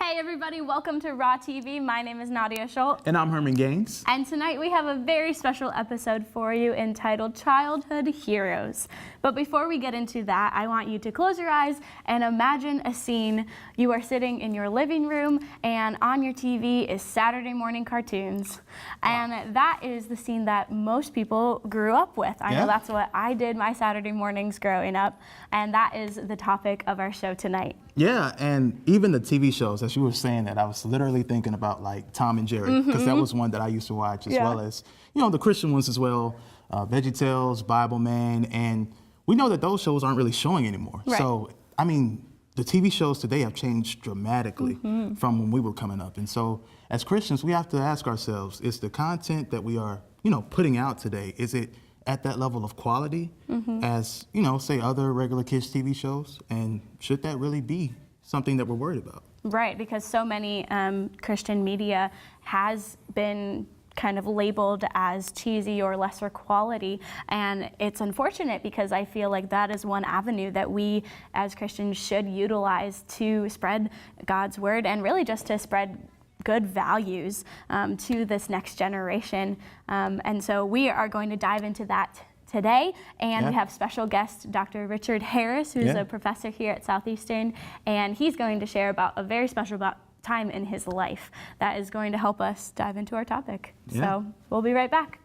Hey everybody, welcome to Raw TV. My name is Nadia Schultz. And I'm Herman Gaines. And tonight we have a very special episode for you entitled Childhood Heroes. But before we get into that, I want you to close your eyes and imagine a scene. You are sitting in your living room and on your TV is Saturday morning cartoons. And that is the scene that most people grew up with. I know that's what I did my Saturday mornings growing up. And that is the topic of our show tonight. Yeah, and even the TV shows, as you were saying that, I was literally thinking about like Tom and Jerry, because that was one that I used to watch, as well as, you know, the Christian ones as well, VeggieTales, Bible Man, and we know that those shows aren't really showing anymore. Right. So, I mean, the TV shows today have changed dramatically from when we were coming up. And so, as Christians, we have to ask ourselves, is the content that we are, you know, putting out today, is it at that level of quality as, you know, say other regular kids TV shows? And should that really be something that we're worried about? Right, because so many Christian media has been kind of labeled as cheesy or lesser quality, and it's unfortunate because I feel like that is one avenue that we as Christians should utilize to spread God's word and really just to spread good values to this next generation. And so we are going to dive into that today, and we have special guest Dr. Richard Harris, who's a professor here at Southeastern, and he's going to share about a very special time in his life that is going to help us dive into our topic. So we'll be right back.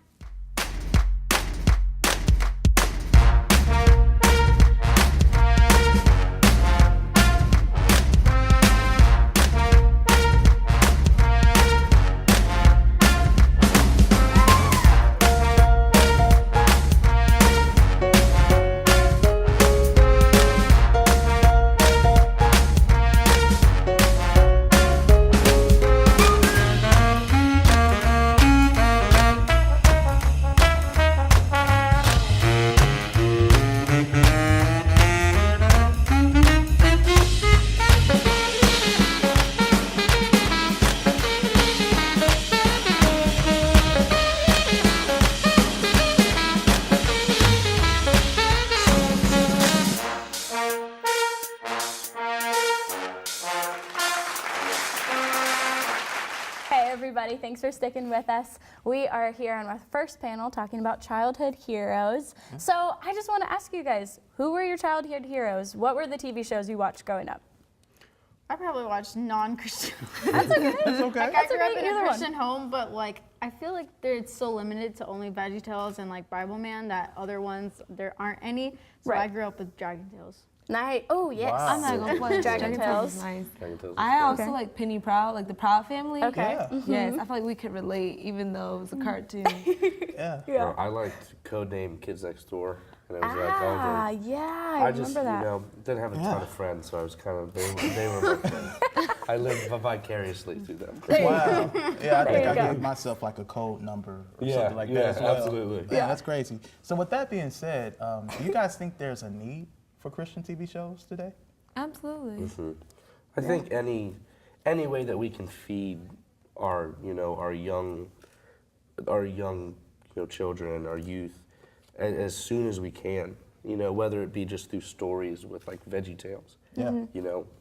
Everybody, thanks for sticking with us. We are here on our first panel talking about childhood heroes. So I just want to ask you guys, who were your childhood heroes? What were the TV shows you watched growing up? I probably watched non-Christian. That's okay. That's okay. Like, I grew up in a Christian home, but like I feel like it's so limited to only VeggieTales and like Bible Man that other ones there aren't any. So I grew up with Dragon Tales. Nice. Oh yes. Wow. I'm not gonna play Dragon Tales. Nice. Dragon Tales is I great. also like Penny Proud, like the Proud Family. Okay. Yeah. Yes, I feel like we could relate, even though it was a cartoon. Yeah. Or I liked Codename Kids Next Door, and it was like all the. Yeah, I I remember just, that. you know, didn't have a ton of friends, so I was kind of they were my friends. I lived vicariously through them. Wow. Yeah, I think you I go. gave myself like a code number or Yeah, something like yeah, that as well. absolutely. Yeah, that's crazy. So with that being said, do you guys think there's a need for Christian TV shows today? Absolutely. I think any way that we can feed our young children, our youth, as soon as we can, whether it be just through stories with like VeggieTales. Yeah.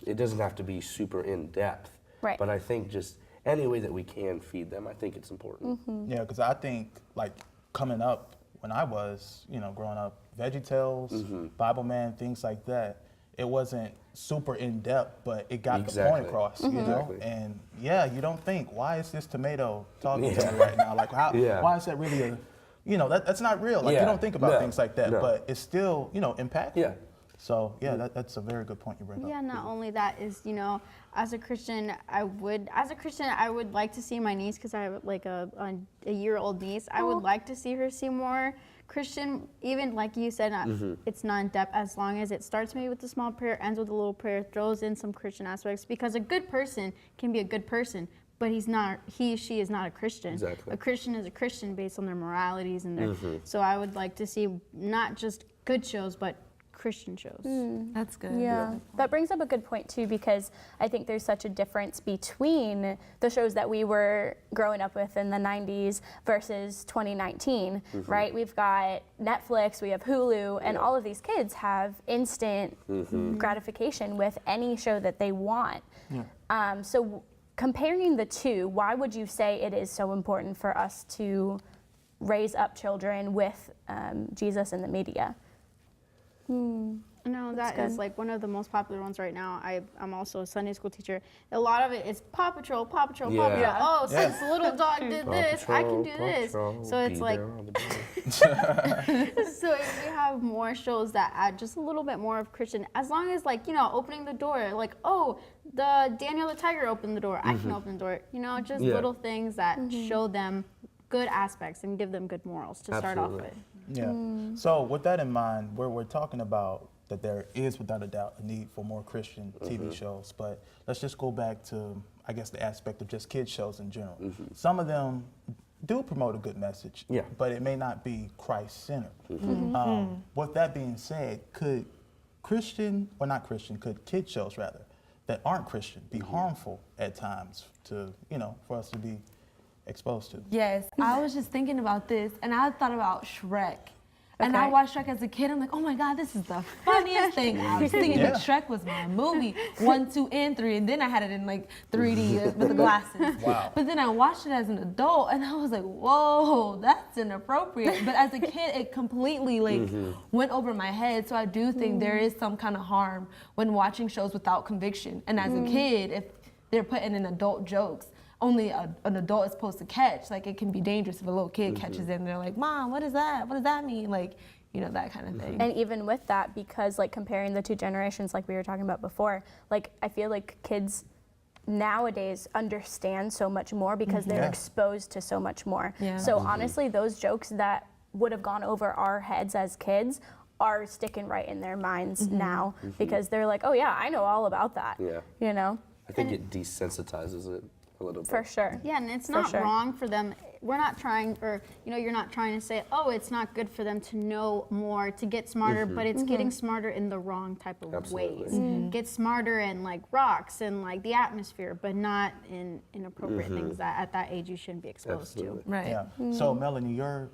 It doesn't have to be super in depth. Right. But I think just any way that we can feed them, I think it's important. Yeah, because I think like coming up when I was, growing up, VeggieTales, Bible Man, things like that, it wasn't super in depth, but it got the point across, you know? And you don't think, why is this tomato talking to me right now? Like, why is that really that's not real. Like, you don't think about things like that, but it's still, impactful. Yeah. So, that's a very good point you bring up. Yeah, not only that is, as a Christian, I would like to see my niece, because I have like a year-old niece. I would like to see her see more Christian, even like you said, it's not in depth, as long as it starts maybe with a small prayer, ends with a little prayer, throws in some Christian aspects, because a good person can be a good person, but she is not a Christian. Exactly. A Christian is a Christian based on their moralities and their, so I would like to see not just good shows, but Christian shows. That's good. Yeah, that brings up a good point too, because I think there's such a difference between the shows that we were growing up with in the 90s versus 2019, right? We've got Netflix, we have Hulu, and all of these kids have instant gratification with any show that they want. So comparing the two, why would you say it is so important for us to raise up children with Jesus in the media? No, that is like one of the most popular ones right now. I'm also a Sunday school teacher. A lot of it is Paw Patrol, Paw Patrol, Paw Patrol. Yeah. Oh, since the little dog did this, I can do this. So it's like, so if we have more shows that add just a little bit more of Christian, as long as like, you know, opening the door, like, oh, the Daniel the Tiger opened the door, I can open the door. You know, just little things that show them good aspects and give them good morals to start off with. Yeah. So with that in mind, we're talking about that there is without a doubt a need for more Christian TV shows, but let's just go back to, I guess, the aspect of just kids shows in general. Some of them do promote a good message, but it may not be Christ-centered. With that being said, could could kid shows rather, that aren't Christian be harmful at times to, you know, for us to be exposed to? Yes, I was just thinking about this, and I thought about Shrek. And I watched Shrek as a kid. I'm like, oh my God, this is the funniest thing I've seen. And Shrek was my movie, 1, 2, and 3. And then I had it in like 3D with the glasses. Wow. But then I watched it as an adult, and I was like, whoa, that's inappropriate. But as a kid, it completely like went over my head. So I do think there is some kind of harm when watching shows without conviction. And as a kid, if they're putting in adult jokes, only an adult is supposed to catch. Like, it can be dangerous if a little kid catches it and they're like, Mom, what is that? What does that mean? Like, you know, that kind of thing. And even with that, because like comparing the two generations like we were talking about before, like I feel like kids nowadays understand so much more because they're exposed to so much more. So honestly, those jokes that would have gone over our heads as kids are sticking right in their minds now because they're like, oh yeah, I know all about that. You know? I think it desensitizes it a little bit. For sure. Yeah, and it's not wrong for them. We're not trying, or you know, you're not trying to say, oh, it's not good for them to know more, to get smarter, but it's getting smarter in the wrong type of ways. Get smarter in like rocks and like the atmosphere, but not in inappropriate things that at that age you shouldn't be exposed to. Right. Yeah. So Melanie, your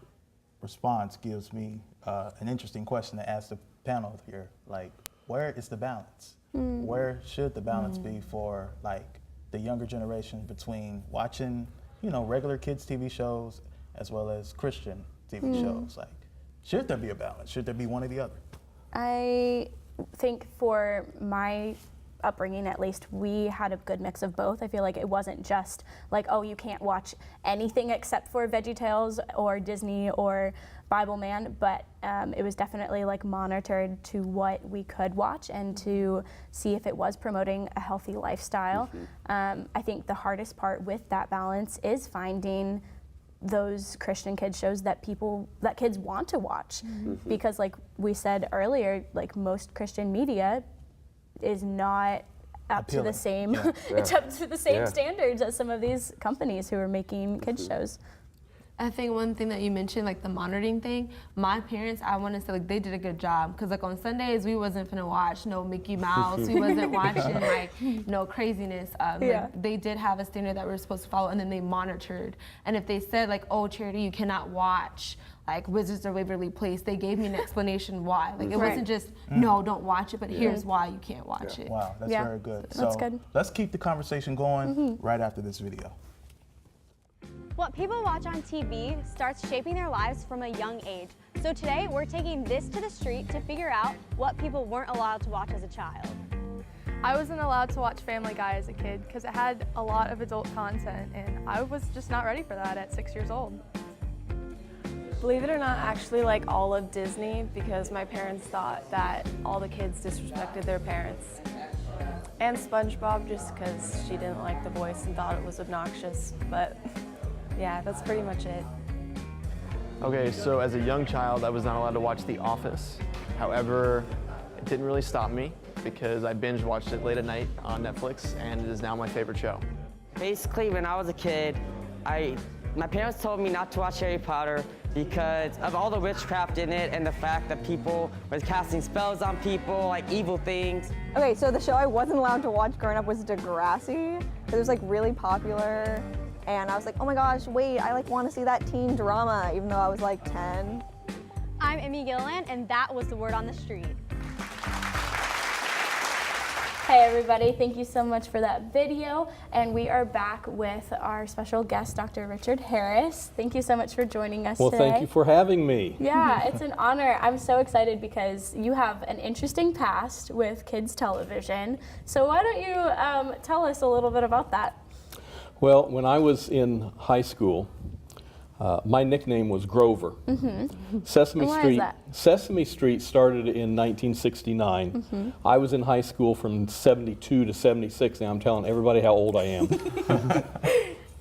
response gives me an interesting question to ask the panel here. Like, where is the balance? Where should the balance be for like the younger generation between watching, you know, regular kids TV shows as well as Christian TV shows? Like, should there be a balance? Should there be one or the other? I think for my upbringing, at least, we had a good mix of both. I feel like it wasn't just like, oh, you can't watch anything except for VeggieTales or Disney or Bible Man, but it was definitely like monitored to what we could watch and to see if it was promoting a healthy lifestyle. I think the hardest part with that balance is finding those Christian kids shows that kids want to watch, because like we said earlier, like most Christian media is not up to the same it's up to the same standards as some of these companies who are making kids shows. I think one thing that you mentioned, like the monitoring thing, my parents, I want to say, like, they did a good job. Because, like, on Sundays, we wasn't finna watch no Mickey Mouse. We wasn't watching, like, no craziness. Like, they did have a standard that we were supposed to follow, and then they monitored. And if they said, like, oh, Charity, you cannot watch, like, Wizards of Waverly Place, they gave me an explanation why. Like, it wasn't just, no, don't watch it, but here's why you can't watch it. Wow, that's very good. That's so good. Let's keep the conversation going right after this video. What people watch on TV starts shaping their lives from a young age. So today, we're taking this to the street to figure out what people weren't allowed to watch as a child. I wasn't allowed to watch Family Guy as a kid because it had a lot of adult content, and I was just not ready for that at 6 years old. Believe it or not, actually like all of Disney, because my parents thought that all the kids disrespected their parents. And SpongeBob, just because she didn't like the voice and thought it was obnoxious, but yeah, that's pretty much it. Okay, so as a young child, I was not allowed to watch The Office. However, it didn't really stop me because I binge watched it late at night on Netflix, and it is now my favorite show. Basically, when I was a kid, my parents told me not to watch Harry Potter, because of all the witchcraft in it and the fact that people were casting spells on people, like evil things. Okay, so the show I wasn't allowed to watch growing up was Degrassi. It was like really popular, and I was like, oh my gosh, wait, I like want to see that teen drama, even though I was like 10. I'm Emmy Gilliland, and that was the word on the street. Hey everybody, thank you so much for that video. And we are back with our special guest, Dr. Richard Harris. Thank you so much for joining us today. Well, thank you for having me. Yeah, it's an honor. I'm so excited because you have an interesting past with kids television. So why don't you tell us a little bit about that? Well, when I was in high school, my nickname was Grover. Sesame Why is Street. that? Sesame Street started in 1969. I was in high school from 72 to 76. Now I'm telling everybody how old I am.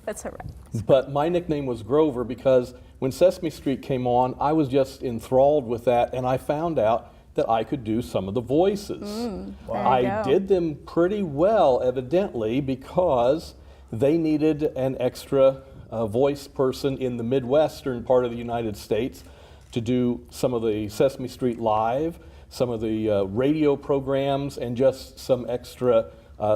That's all right. But my nickname was Grover because when Sesame Street came on, I was just enthralled with that, and I found out that I could do some of the voices. I did them pretty well, evidently, because they needed an extra voice person in the Midwestern part of the United States to do some of the Sesame Street Live, some of the radio programs, and just some extra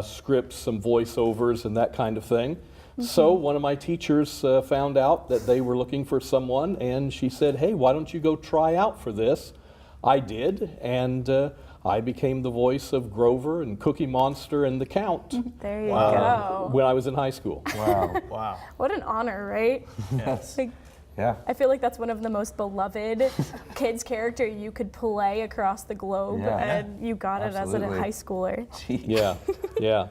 scripts, some voiceovers, and that kind of thing. So one of my teachers found out that they were looking for someone, and she said, hey, why don't you go try out for this? I did, and I became the voice of Grover and Cookie Monster and the Count. There you go. When I was in high school. Wow. Wow. What an honor, right? Yes. Like, Yeah. I feel like that's one of the most beloved kids character you could play across the globe, Yeah. and you got it as a Absolutely. high schooler. Yeah, yeah.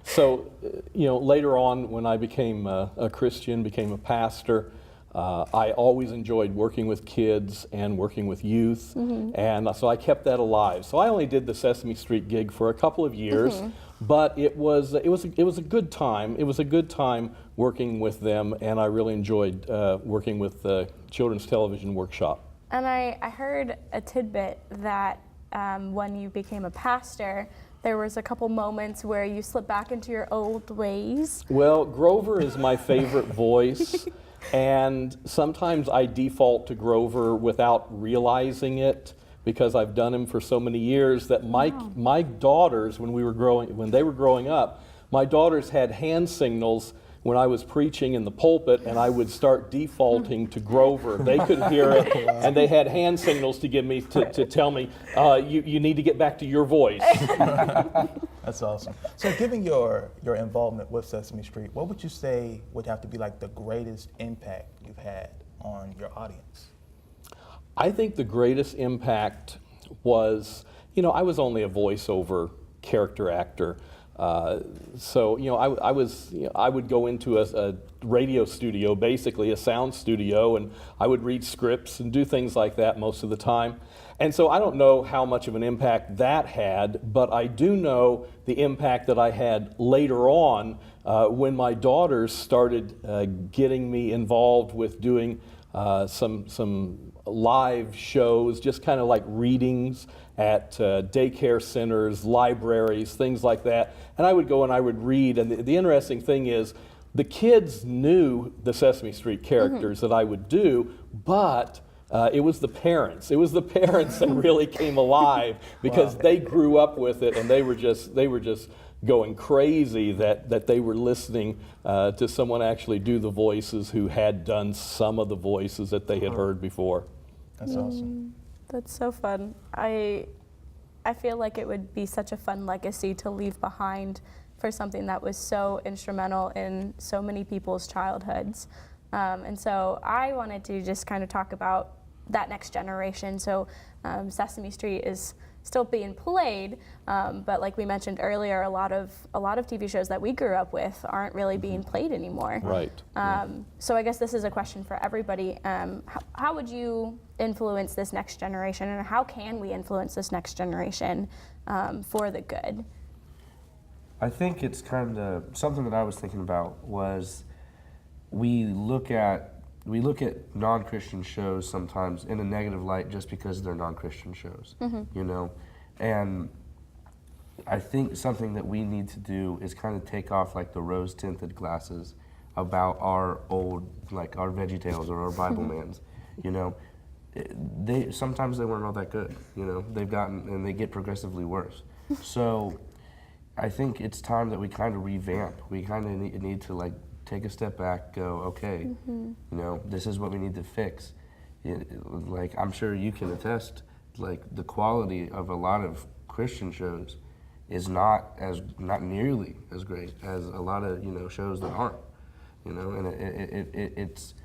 So, later on when I became a Christian, became a pastor, I always enjoyed working with kids and working with youth, and so I kept that alive. So I only did the Sesame Street gig for a couple of years, but it was a good time. It was a good time working with them, and I really enjoyed working with the Children's Television Workshop. And I heard a tidbit that when you became a pastor, there was a couple moments where you slipped back into your old ways. Well, Grover is my favorite voice, and sometimes I default to Grover without realizing it because I've done him for so many years that my daughters, when they were growing up, my daughters had hand signals when I was preaching in the pulpit, and I would start defaulting to Grover. They could hear it, and they had hand signals to give me to tell me, you need to get back to your voice. That's awesome. So given your involvement with Sesame Street, what would you say would have to be like the greatest impact you've had on your audience? I think the greatest impact was, I was only a voiceover character actor. So I would go into a radio studio, basically a sound studio, and I would read scripts and do things like that most of the time. And so I don't know how much of an impact that had, but I do know the impact that I had later on when my daughters started getting me involved with doing some live shows, just kind of like readings at daycare centers, libraries, things like that. And I would go and I would read, and the interesting thing is the kids knew the Sesame Street characters that I would do, but it was the parents. It was the parents that really came alive because they grew up with it, and they were just going crazy that they were listening to someone actually do the voices who had done some of the voices that they had heard before. That's awesome. That's so fun. I feel like it would be such a fun legacy to leave behind for something that was so instrumental in so many people's childhoods. And so I wanted to just kind of talk about that next generation. So Sesame Street is still being played, but like we mentioned earlier, a lot of TV shows that we grew up with aren't really being played anymore. Right. So I guess this is a question for everybody. How would you influence this next generation, and how can we influence this next generation for the good? I think it's kind of something that I was thinking about was we look at non-Christian shows sometimes in a negative light just because they're non-Christian shows, and I think something that we need to do is kind of take off like the rose-tinted glasses about our old, like our VeggieTales or our Bible Mans, you know, they sometimes they weren't all that good. You know, they've gotten and they get progressively worse. So I think it's time that we kind of revamp. We kind of need to like take a step back, go, okay, you know, this is what we need to fix. Like I'm sure you can attest, like the quality of a lot of Christian shows is not nearly as great as a lot of, you know, shows that aren't. You know, and it's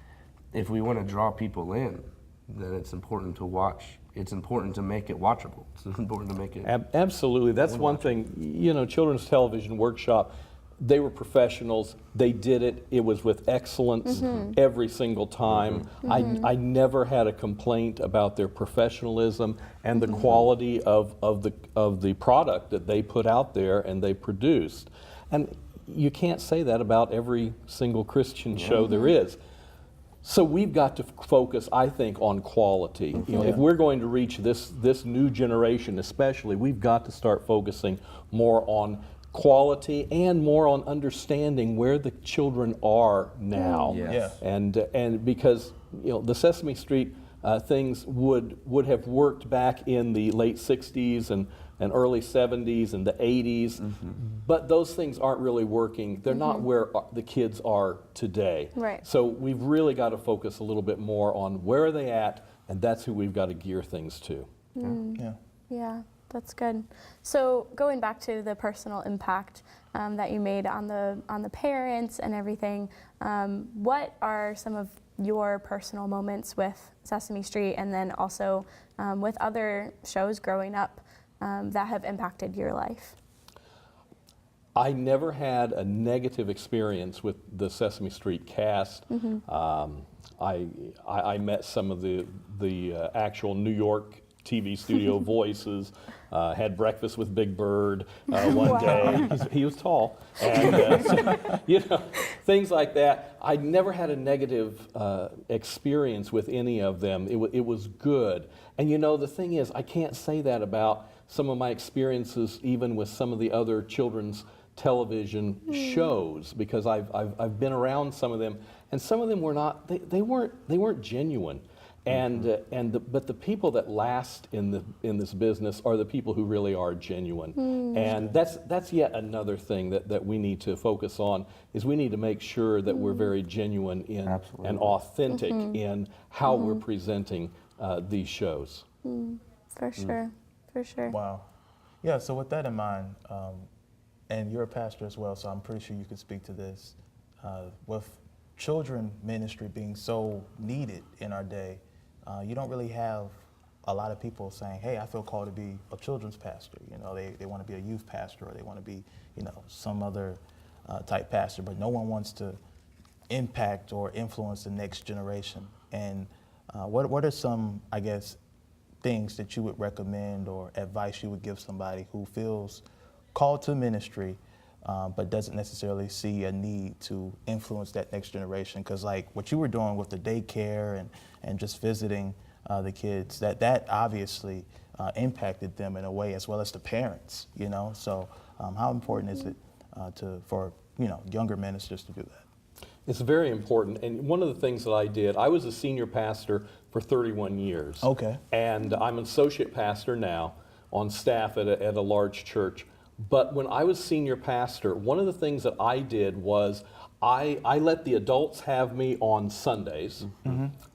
if we want to draw people in, then it's important to watch. It's important to make it watchable. It's important to make it. Absolutely, that's one thing. You know, Children's Television Workshop, they were professionals. They did it. It was with excellence every single time. I never had a complaint about their professionalism and the quality of the product that they put out there and they produced. And you can't say that about every single Christian show there is. So we've got to focus, I think, on quality. You know, if we're going to reach this new generation especially, we've got to start focusing more on quality and more on understanding where the children are now. And because, you know, the Sesame Street things would have worked back in the late 60s and early 70s and the 80s, but those things aren't really working. They're not where the kids are today. Right. So we've really got to focus a little bit more on where are they at, and that's who we've got to gear things to. Yeah, that's good. So going back to the personal impact that you made on the parents and everything, what are some of your personal moments with Sesame Street and then also with other shows growing up that have impacted your life? I never had a negative experience with the Sesame Street cast. I met some of the actual New York TV studio voices, had breakfast with Big Bird one day. He was tall. And, so, you know, things like that. I never had a negative experience with any of them. It was good. And you know, the thing is, I can't say that about some of my experiences even with some of the other children's television shows, because I've been around some of them, and some of them were not, they weren't genuine. But the people that last in this business are the people who really are genuine. And that's yet another thing that we need to focus on, is we need to make sure that we're very genuine in and authentic in how we're presenting these shows. For sure, for sure. Wow. Yeah, so with that in mind, and you're a pastor as well, so I'm pretty sure you could speak to this. With children ministry being so needed in our day, you don't really have a lot of people saying, hey, I feel called to be a children's pastor. You know, they want to be a youth pastor, or they want to be, you know, some other type pastor, but no one wants to impact or influence the next generation. And what are some, I guess, things that you would recommend or advice you would give somebody who feels called to ministry, but doesn't necessarily see a need to influence that next generation? Because like what you were doing with the daycare and just visiting the kids, that obviously impacted them in a way, as well as the parents, you know? So how important is it for, you know, younger ministers to do that? It's very important. And one of the things that I did, I was a senior pastor for 31 years. Okay. And I'm an associate pastor now on staff at a large church. But when I was senior pastor, one of the things that I did was I let the adults have me on Sundays,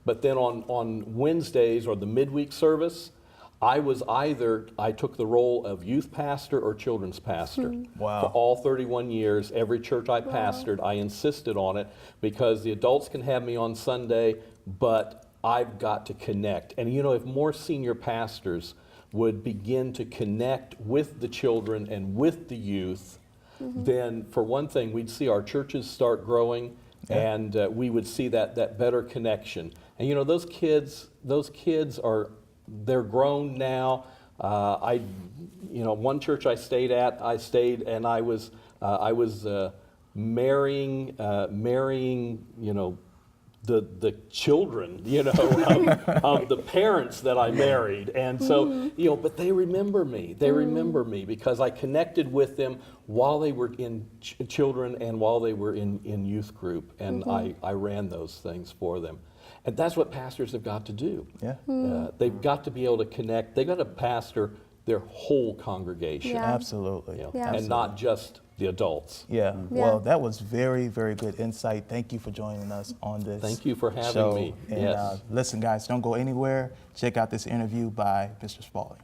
but then on Wednesdays or the midweek service, I took the role of youth pastor or children's pastor. Wow. For all 31 years, every church I pastored, I insisted on it, because the adults can have me on Sunday, but I've got to connect. And you know, if more senior pastors would begin to connect with the children and with the youth, then for one thing, we'd see our churches start growing, and we would see that better connection. And you know, those kids they're grown now. One church I stayed and I was marrying, you know, the children, you know, of the parents that I married. And so, you know, but they remember me. They remember me because I connected with them while they were in children and while they were in youth group. And I ran those things for them. And that's what pastors have got to do. Yeah. They've got to be able to connect. They've got to pastor their whole congregation. Yeah. Absolutely. You know, Yeah. and not just the adults. Yeah. Well, that was very, very good insight. Thank you for joining us on this. Thank you for having show. me. And Yes. listen, guys, don't go anywhere. Check out this interview by Mr. Spalding.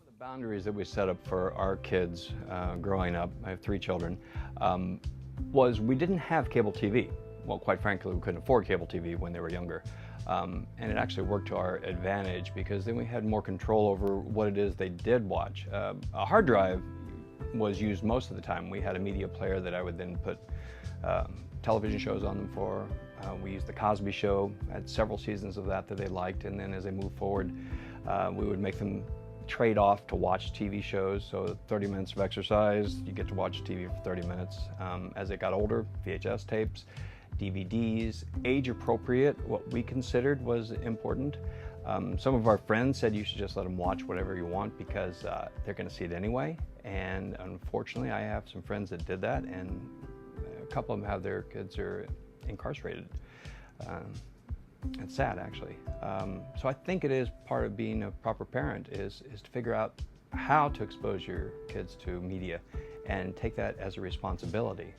The boundaries that we set up for our kids growing up, I have 3 children, was we didn't have cable TV. Well, quite frankly, we couldn't afford cable TV when they were younger. And it actually worked to our advantage because then we had more control over what it is they did watch. A hard drive was used most of the time. We had a media player that I would then put television shows on them for. We used The Cosby Show, had several seasons of that they liked, and then as they moved forward, we would make them trade off to watch TV shows. So 30 minutes of exercise, you get to watch TV for 30 minutes. As they got older, VHS tapes, DVDs, age appropriate, what we considered was important. Some of our friends said you should just let them watch whatever you want because they're going to see it anyway. And unfortunately, I have some friends that did that, and a couple of them have their kids are incarcerated. It's sad, actually. So I think it is part of being a proper parent is to figure out how to expose your kids to media and take that as a responsibility.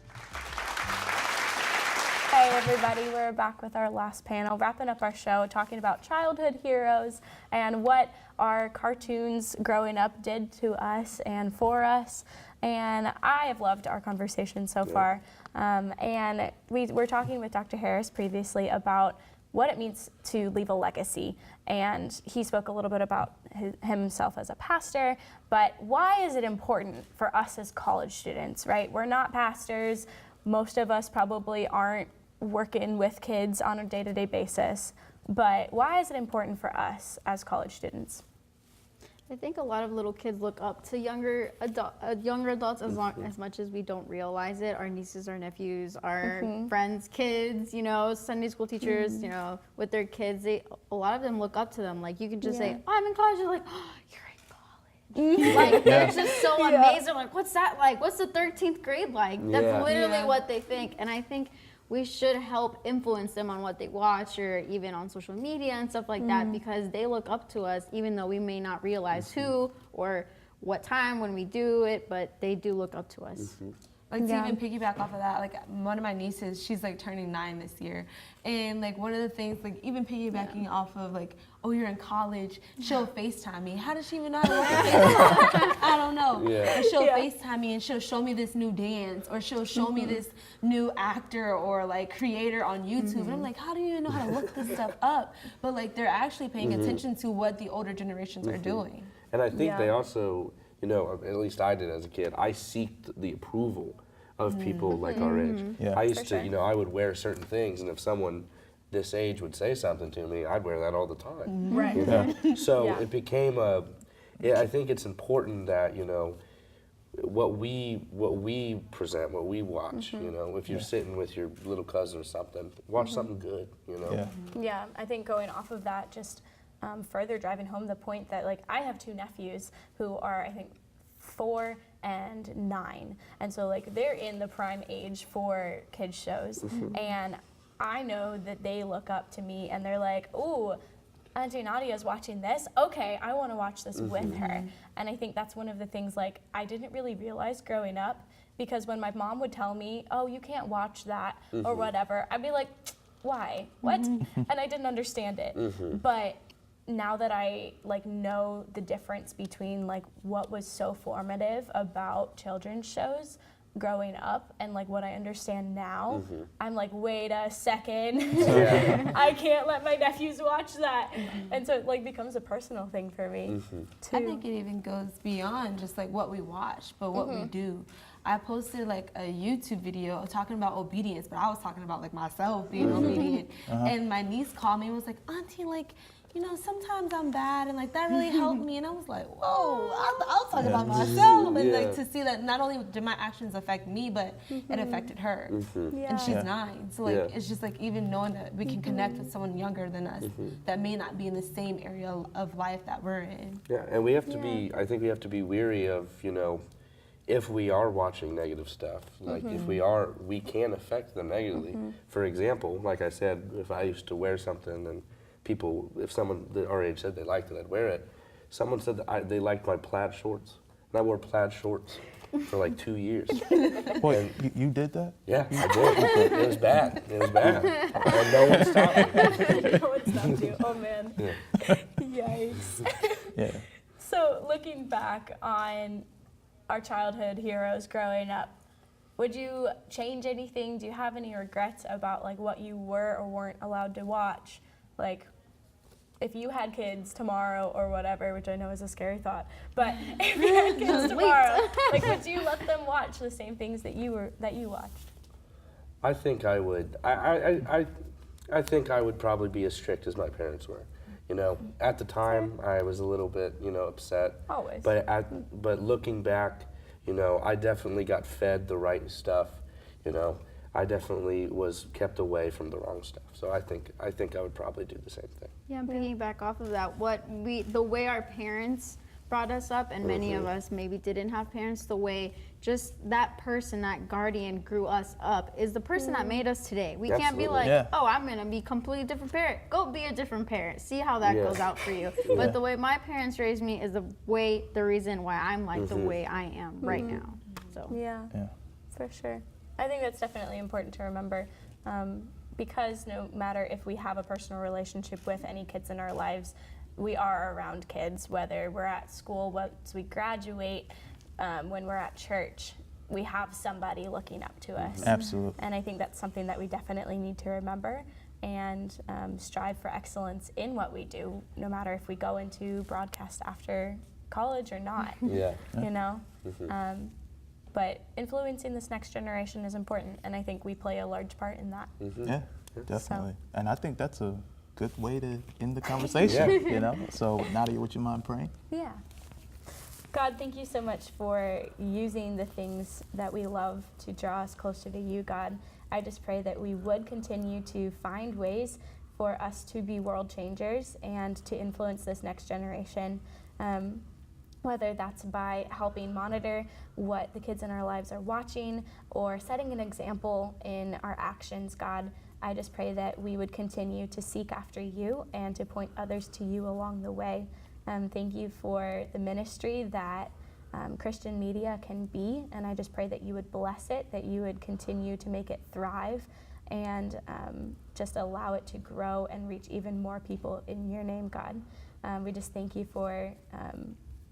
Hey everybody, we're back with our last panel, wrapping up our show, talking about childhood heroes and what our cartoons growing up did to us and for us. And I have loved our conversation so far. And we were talking with Dr. Harris previously about what it means to leave a legacy. And he spoke a little bit about himself as a pastor, but why is it important for us as college students, right? We're not pastors. Most of us probably aren't working with kids on a day-to-day basis, but why is it important for us as college students? I think a lot of little kids look up to younger adults as much as we don't realize it. Our nieces, our nephews, our friends' kids, you know, Sunday school teachers, you know, with their kids, a lot of them look up to them. Like you can just say, oh, I'm in college. They're like, oh, you're in college. Like they're just so amazing. Like, what's that like? What's the 13th grade like? That's literally what they think. And I think we should help influence them on what they watch or even on social media and stuff like that because they look up to us even though we may not realize who or what time when we do it, but they do look up to us. Like to even piggyback off of that, like one of my nieces, she's like turning 9 this year. And like one of the things, like even piggybacking off of like, oh, you're in college, she'll FaceTime me. How does she even know how to work FaceTime? I don't know. But she'll FaceTime me and she'll show me this new dance or she'll show me this new actor or like creator on YouTube. And I'm like, how do you even know how to look this stuff up? But like they're actually paying attention to what the older generations are doing. And I think they also, you know, at least I did as a kid, I seeked the approval of people like our age. I used to, you know, I would wear certain things, and if someone this age would say something to me, I'd wear that all the time. Right. You know? So it became I think it's important that, you know, what we present, what we watch, you know, if you're sitting with your little cousin or something, watch something good, you know. Yeah, I think going off of that, just further driving home the point that like I have 2 nephews who are, I think, 4 and 9, and so like they're in the prime age for kids shows, and I know that they look up to me and they're like, ooh, Auntie Nadia's watching this, okay, I want to watch this with her. And I think that's one of the things like I didn't really realize growing up, because when my mom would tell me, oh, you can't watch that or whatever, I'd be like, why, what? And I didn't understand it. But now that I like know the difference between like what was so formative about children's shows growing up and like what I understand now, I'm like, wait a second, I can't let my nephews watch that. And so it like becomes a personal thing for me too. I think it even goes beyond just like what we watch, but what we do. I posted like a YouTube video talking about obedience, but I was talking about like myself being obedient. And my niece called me and was like, Auntie, like, you know, sometimes I'm bad, and like that really helped me. And I was like, whoa, I'll talk about myself. And like to see that not only did my actions affect me, but it affected her. And she's 9. So like it's just like even knowing that we can connect with someone younger than us that may not be in the same area of life that we're in. Yeah, and we have to be, I think we have to be weary of, you know, if we are watching negative stuff, like if we can affect them negatively. For example, like I said, if I used to wear something and if someone our age said they liked it, I'd wear it. Someone said that they liked my plaid shorts, and I wore plaid shorts for like 2 years. Boy, you did that? Yeah, I did. It was bad. It was bad. And no one stopped me. No one stopped you. Oh man. Yeah. Yikes. Yeah. So looking back on our childhood heroes growing up, would you change anything? Do you have any regrets about like what you were or weren't allowed to watch? Like if you had kids tomorrow or whatever, which I know is a scary thought, but if you had kids tomorrow, like would you let them watch the same things that you watched? I think I would. I think I would probably be as strict as my parents were. You know, at the time I was a little bit, upset. Always. But looking back, I definitely got fed the right stuff. I definitely was kept away from the wrong stuff. So I think I would probably do the same thing. Yeah, and piggyback off of that, the way our parents brought us up, and many of us maybe didn't have parents, the way just that person, that guardian grew us up is the person that made us today. We can't be like, oh, I'm gonna be a completely different parent. Go be a different parent. See how that goes out for you. But the way my parents raised me is the reason why I'm like the way I am right now. So Yeah, for sure. I think that's definitely important to remember, because no matter if we have a personal relationship with any kids in our lives, we are around kids, whether we're at school, once we graduate, when we're at church, we have somebody looking up to us. Absolutely. And I think that's something that we definitely need to remember and strive for excellence in what we do, no matter if we go into broadcast after college or not. Yeah. But influencing this next generation is important, and I think we play a large part in that. Yeah, definitely. And I think that's a good way to end the conversation, So Nadia, would you mind praying? Yeah. God, thank you so much for using the things that we love to draw us closer to you, God. I just pray that we would continue to find ways for us to be world changers and to influence this next generation. Whether that's by helping monitor what the kids in our lives are watching or setting an example in our actions, God, I just pray that we would continue to seek after you and to point others to you along the way. Thank you for the ministry that Christian media can be, and I just pray that you would bless it, that you would continue to make it thrive, and just allow it to grow and reach even more people in your name, God. We just thank you for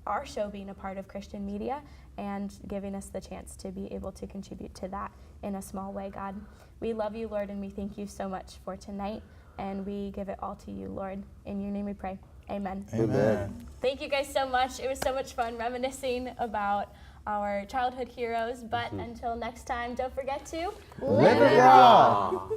our show being a part of Christian media and giving us the chance to be able to contribute to that in a small way, God. We love you, Lord, and we thank you so much for tonight, and we give it all to you, Lord. In your name we pray. Amen. Amen. Thank you guys so much. It was so much fun reminiscing about our childhood heroes, but until next time, don't forget to Live it raw.